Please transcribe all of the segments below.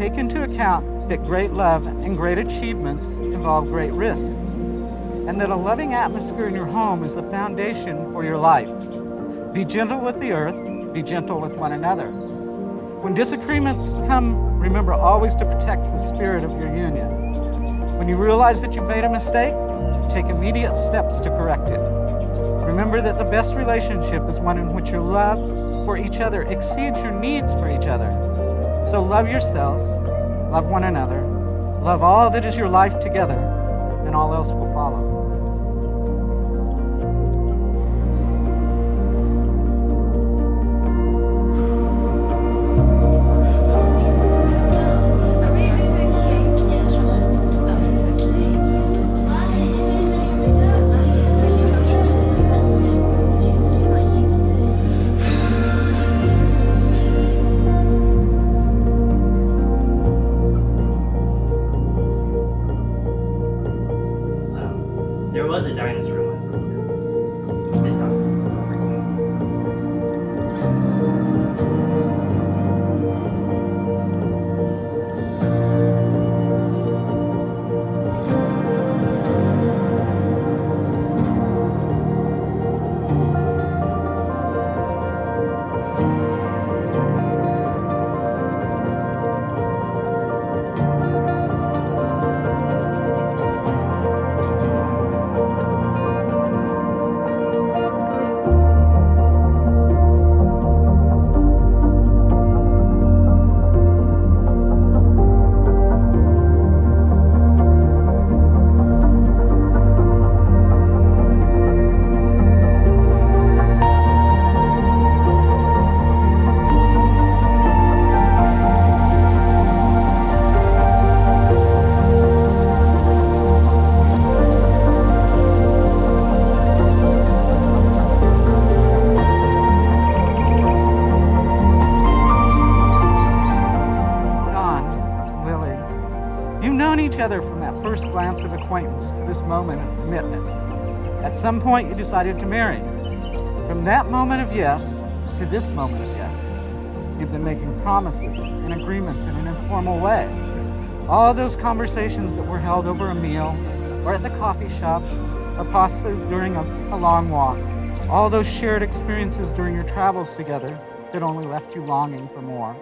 take into account that great love and great achievements involve great risk, and that a loving atmosphere in your home is the foundation for your life. Be gentle with the earth, be gentle with one another. When disagreements come, remember always to protect the spirit of your union. When you realize that you've made a mistake, take immediate steps to correct it. Remember that the best relationship is one in which your love for each other exceeds your needs for each other. So love yourselves, love one another, love all that is your life together, and all else will follow. There was a dinosaur once. This time. Each other from that first glance of acquaintance to this moment of commitment. At some point, you decided to marry. From that moment of yes to this moment of yes, you've been making promises and agreements in an informal way. All those conversations that were held over a meal, or at the coffee shop, or possibly during a long walk. All those shared experiences during your travels together that only left you longing for more.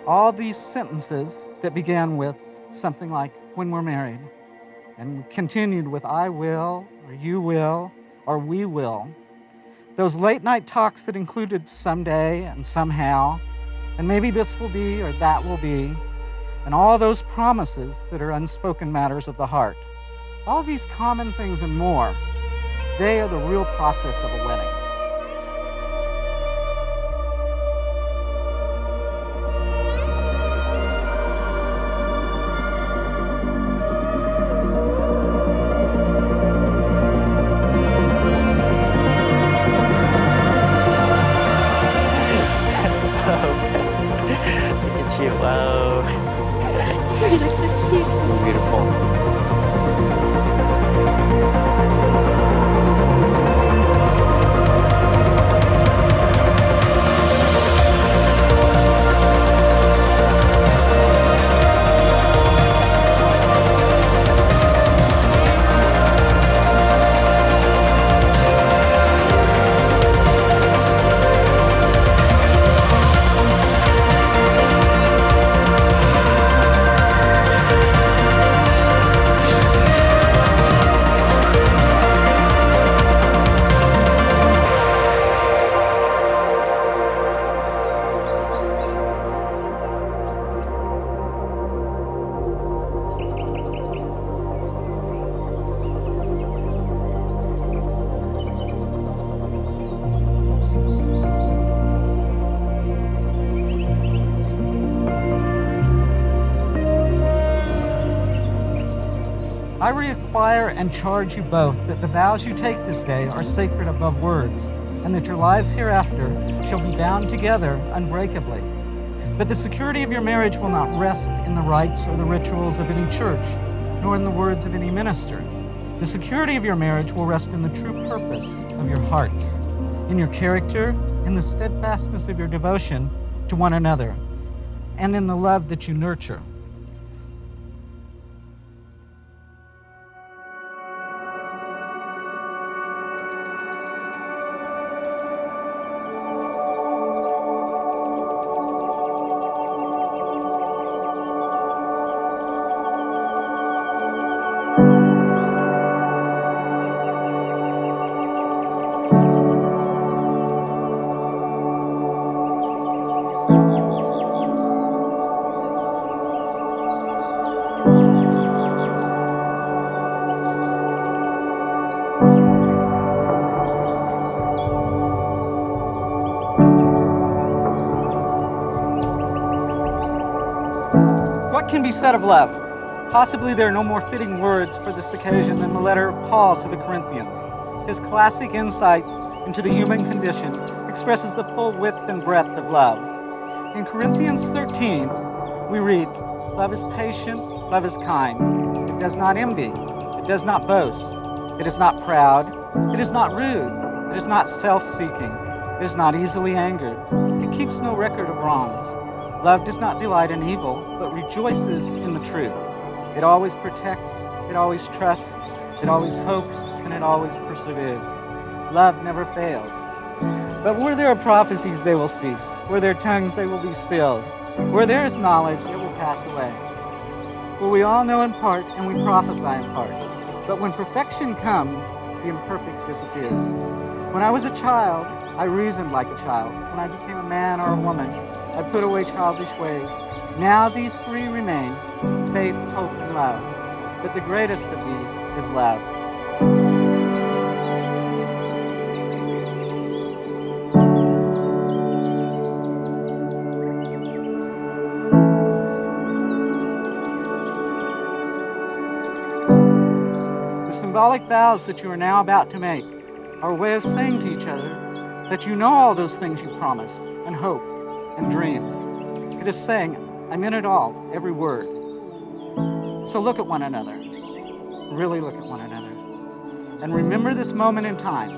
All these sentences that began with something like, when we're married, and continued with I will, or you will, or we will. Those late night talks that included someday and somehow, and maybe this will be or that will be, and all those promises that are unspoken matters of the heart. All these common things and more, they are the real process of a wedding. Wow. You look so cute. Beautiful. I require and charge you both that the vows you take this day are sacred above words, and that your lives hereafter shall be bound together unbreakably. But the security of your marriage will not rest in the rites or the rituals of any church, nor in the words of any minister. The security of your marriage will rest in the true purpose of your hearts, in your character, in the steadfastness of your devotion to one another, and in the love that you nurture. What can be said of love? Possibly there are no more fitting words for this occasion than the letter of Paul to the Corinthians. His classic insight into the human condition expresses the full width and breadth of love. In Corinthians 13, we read, "Love is patient, love is kind. It does not envy, it does not boast, it is not proud, it is not rude, it is not self-seeking, it is not easily angered, it keeps no record of wrongs. Love does not delight in evil, but rejoices in the truth. It always protects, it always trusts, it always hopes, and it always perseveres. Love never fails. But where there are prophecies, they will cease. Where there are tongues, they will be stilled. Where there is knowledge, it will pass away. For we all know in part, and we prophesy in part. But when perfection comes, the imperfect disappears. When I was a child, I reasoned like a child. When I became a man or a woman, I put away childish ways. Now these three remain, faith, hope, and love. But the greatest of these is love." The symbolic vows that you are now about to make are a way of saying to each other that you know all those things you promised and hoped and dreamed. It is saying, I meant it all, every word. So look at one another, really look at one another, and remember this moment in time.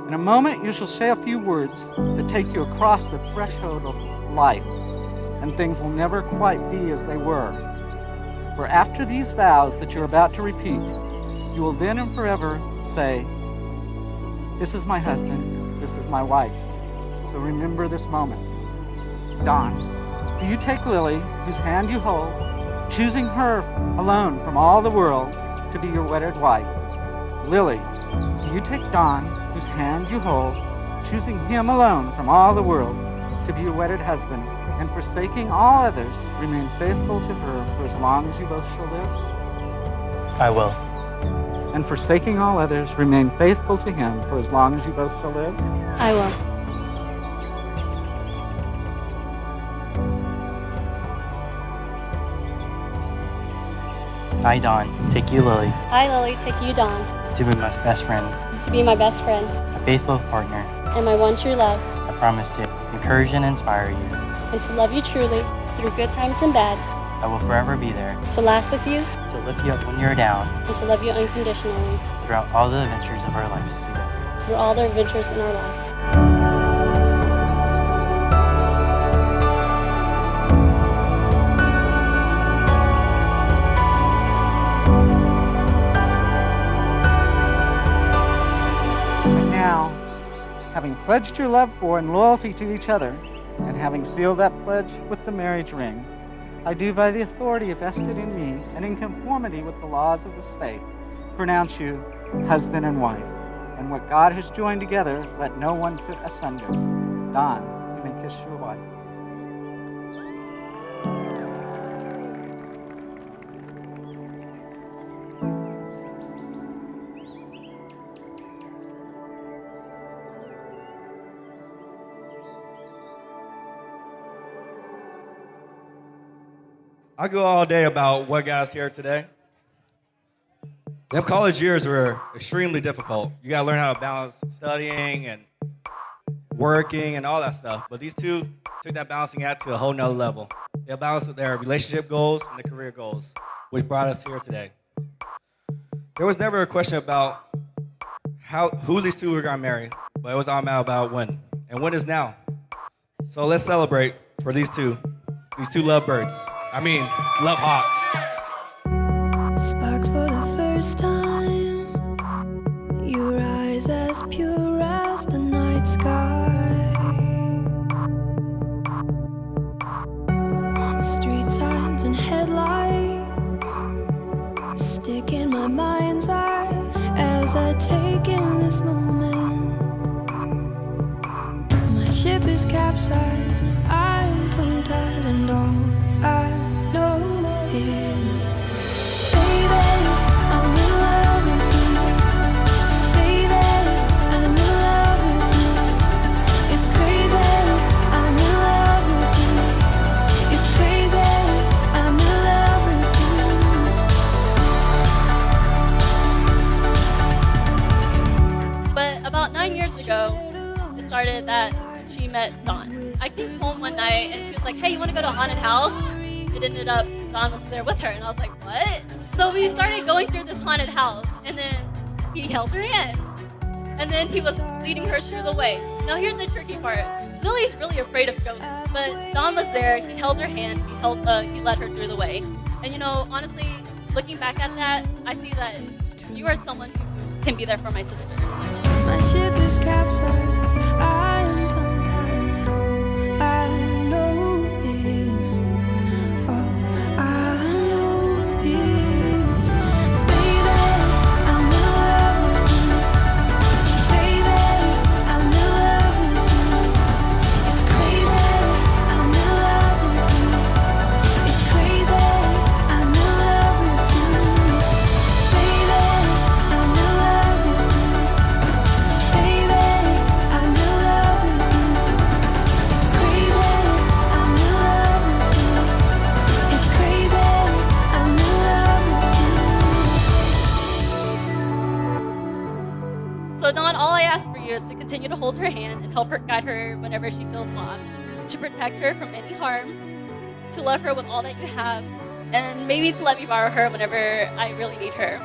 In a moment, you shall say a few words that take you across the threshold of life, and things will never quite be as they were. For after these vows that you're about to repeat, you will then and forever say, "This is my husband, this is my wife." So remember this moment. Don, do you take Lily, whose hand you hold, choosing her alone from all the world to be your wedded wife? Lily, do you take Don, whose hand you hold, choosing him alone from all the world to be your wedded husband, and forsaking all others, remain faithful to her for as long as you both shall live? I will. And forsaking all others, remain faithful to him for as long as you both shall live? I will. I, Don, take you, Lily, I, Lily, take you, Dawn, to be my best friend, to be my best friend a faithful partner. and my one true love, I promise to encourage and inspire you. and to love you truly through good times and bad, I will forever be there to laugh with you to lift you up when you're down and to love you unconditionally throughout all the adventures of our lives together. through all the adventures in our life. And now, having pledged your love for and loyalty to each other, and having sealed that pledge with the marriage ring, I do by the authority vested in me and in conformity with the laws of the state, pronounce you husband and wife. And what God has joined together, let no one put asunder. Don, you may kiss your wife. I go all day about what got us here today. Them college years were extremely difficult. You gotta learn how to balance studying and working and all that stuff. But these two took that balancing act to a whole nother level. They balanced their relationship goals and their career goals, which brought us here today. There was never a question about who these two were gonna marry, but it was all about when. And when is now. So let's celebrate for these two. These two lovebirds. I mean, love hawks. Sparks for the first time. Your eyes as pure as the night sky. Street signs and headlights stick in my mind's eye as I take in this moment. My ship is capsized, I am tongue-tied, and all I know is, baby, I'm in love with you. Baby, I'm in love with you. It's crazy, I'm in love with you. It's crazy, I'm in love with you. But about 9 years ago, it started that she met Dawn. I came home one night and she was like, hey, you want to go to a haunted house? It ended up Dawn was there with her, and I was like, what? So we started going through this haunted house, and then he held her hand, and then he was leading her through the way. Now here's the tricky part. Lily's really afraid of ghosts, but Dawn was there. He held her hand. He led her through the way. And you know, honestly, looking back at that, I see that you are someone who can be there for my sister. My ship is capsized, I am tongue-tied, and all I know is, all I know is, baby, I'm in love with you. Baby, I'm in love with you. It's crazy, I'm in love with you. It's crazy, I'm in love with you. Baby, I'm in love with you. Baby, I'm in love with you. It's crazy, I'm in love with you. It's crazy, I'm in love with you. So Dawn, all I ask for you is to continue to hold her hand and help her guide her whenever she feels lost, to protect her from any harm, to love her with all that you have, and maybe to let me borrow her whenever I really need her.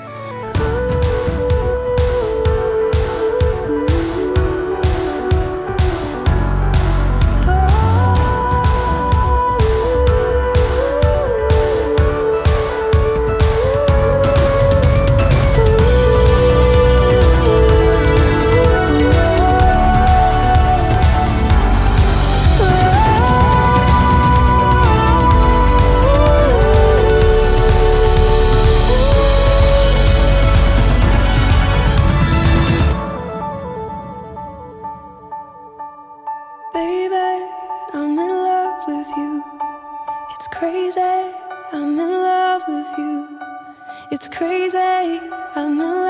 Baby, I'm in love with you. It's crazy, I'm in love with you. It's crazy, I'm in